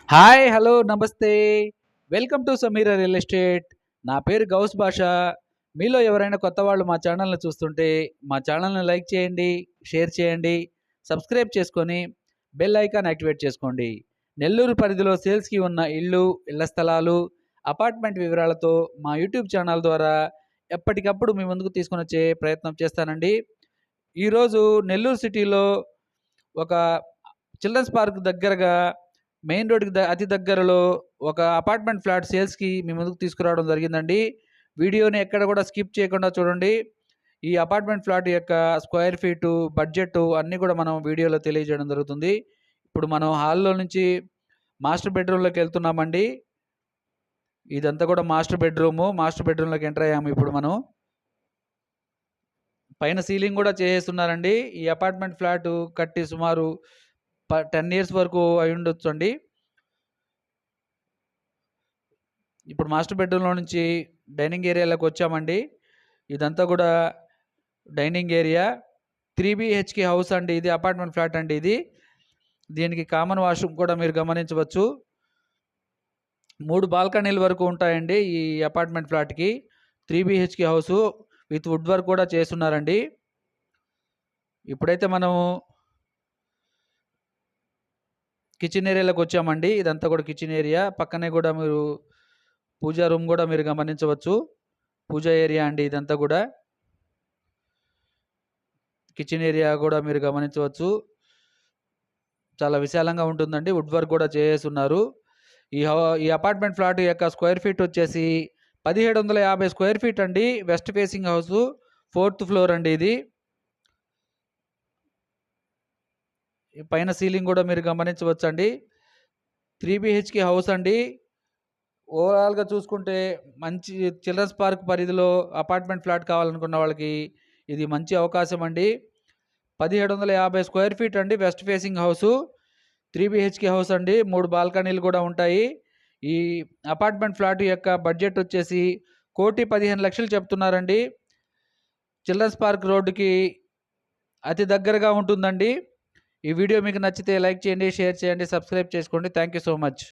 Hi hello నమస్తే. Welcome to Sameera real estate. నా పేరు గౌస్ భాష. మీలో ఎవరైనా కొత్త వాళ్ళు మా ఛానల్ని చూస్తుంటే మా ఛానల్ని లైక్ చేయండి, షేర్ చేయండి, సబ్స్క్రైబ్ చేసుకొని బెల్ ఐకాన్ యాక్టివేట్ చేసుకోండి. నెల్లూరు పరిధిలో సేల్స్కి ఉన్న ఇళ్ళు, ఇళ్ల స్థలాలు, అపార్ట్మెంట్ వివరాలతో మా యూట్యూబ్ ఛానల్ ద్వారా ఎప్పటికప్పుడు మీ ముందుకు తీసుకొని వచ్చే ప్రయత్నం చేస్తానండి. ఈరోజు నెల్లూరు సిటీలో ఒక చిల్డ్రన్స్ పార్క్ దగ్గరగా మెయిన్ రోడ్‌కి అతి దగ్గరలో ఒక అపార్ట్మెంట్ ఫ్లాట్ సేల్స్‌కి మీ ముందుకు తీసుకురావడం జరిగిందండి. వీడియోని ఎక్కడ కూడా స్కిప్ చేయకుండా చూడండి. ఈ అపార్ట్మెంట్ ఫ్లాట్ యొక్క స్క్వేర్ ఫీటు, బడ్జెట్టు అన్నీ కూడా మనం వీడియోలో తెలియజేయడం జరుగుతుంది. ఇప్పుడు మనం హాల్‌లో నుంచి మాస్టర్ బెడ్‌రూమ్‌లోకి వెళ్తున్నామండి. ఇదంతా కూడా మాస్టర్ బెడ్‌రూము. మాస్టర్ బెడ్‌రూమ్‌లోకి ఎంటర్ అయ్యాము ఇప్పుడు మనం. పైన సీలింగ్ కూడా చేసేస్తున్నారండి. ఈ అపార్ట్మెంట్ ఫ్లాటు కట్టి సుమారు 10 ఇయర్స్ వరకు అయ్యుండొచ్చండి. ఇప్పుడు మాస్టర్ బెడ్రూమ్‌లో నుంచి డైనింగ్ ఏరియాలోకి వచ్చామండి. ఇదంతా కూడా డైనింగ్ ఏరియా. 3 బీహెచ్‌కే హౌస్ అండి ఇది. అపార్ట్మెంట్ ఫ్లాట్ అండి ఇది. దీనికి కామన్ వాష్‌రూమ్ కూడా మీరు గమనించవచ్చు. 3 బాల్కనీల వరకు ఉంటాయండి ఈ అపార్ట్మెంట్ ఫ్లాట్‌కి. 3 BHK house with wood work కూడా చేసున్నారండి. ఇప్పుడైతే మనము కిచెన్ ఏరియాలోకి వచ్చామండి. ఇదంతా కూడా కిచెన్ ఏరియా. పక్కనే కూడా మీరు పూజా రూమ్ కూడా మీరు గమనించవచ్చు. పూజా ఏరియా అండి ఇదంతా కూడా. కిచెన్ ఏరియా కూడా మీరు గమనించవచ్చు. చాలా విశాలంగా ఉంటుందండి. వుడ్ వర్క్ కూడా చేసేసున్నారు. ఈ అపార్ట్మెంట్ ఫ్లాట్ యొక్క స్క్వేర్ ఫీట్ వచ్చేసి 1750 స్క్వేర్ ఫీట్ అండి. West facing house. 4th floor అండి ఇది. పైన సీలింగ్ కూడా మీరు గమనించవచ్చండి. 3 బీహెచ్‌కే హౌస్ అండి. ఓవరాల్‌గా చూసుకుంటే మంచి చిల్డ్రన్స్ పార్క్ పరిధిలో అపార్ట్మెంట్ ఫ్లాట్ కావాలనుకున్న వాళ్ళకి ఇది మంచి అవకాశం అండి. 1750 స్క్వేర్ ఫీట్ అండి. West facing house. 3 BHK house అండి. 3 బాల్కనీలు కూడా ఉంటాయి. ఈ అపార్ట్మెంట్ ఫ్లాట్ యొక్క బడ్జెట్ వచ్చేసి 1,15,00,000 చెప్తున్నారండి. చిల్డ్రన్స్ పార్క్ రోడ్డుకి అతి దగ్గరగా ఉంటుందండి. ఈ వీడియో మీకు నచ్చితే లైక్ చేయండి, షేర్ చేయండి, సబ్స్క్రైబ్ చేసుకోండి. Thank you so much.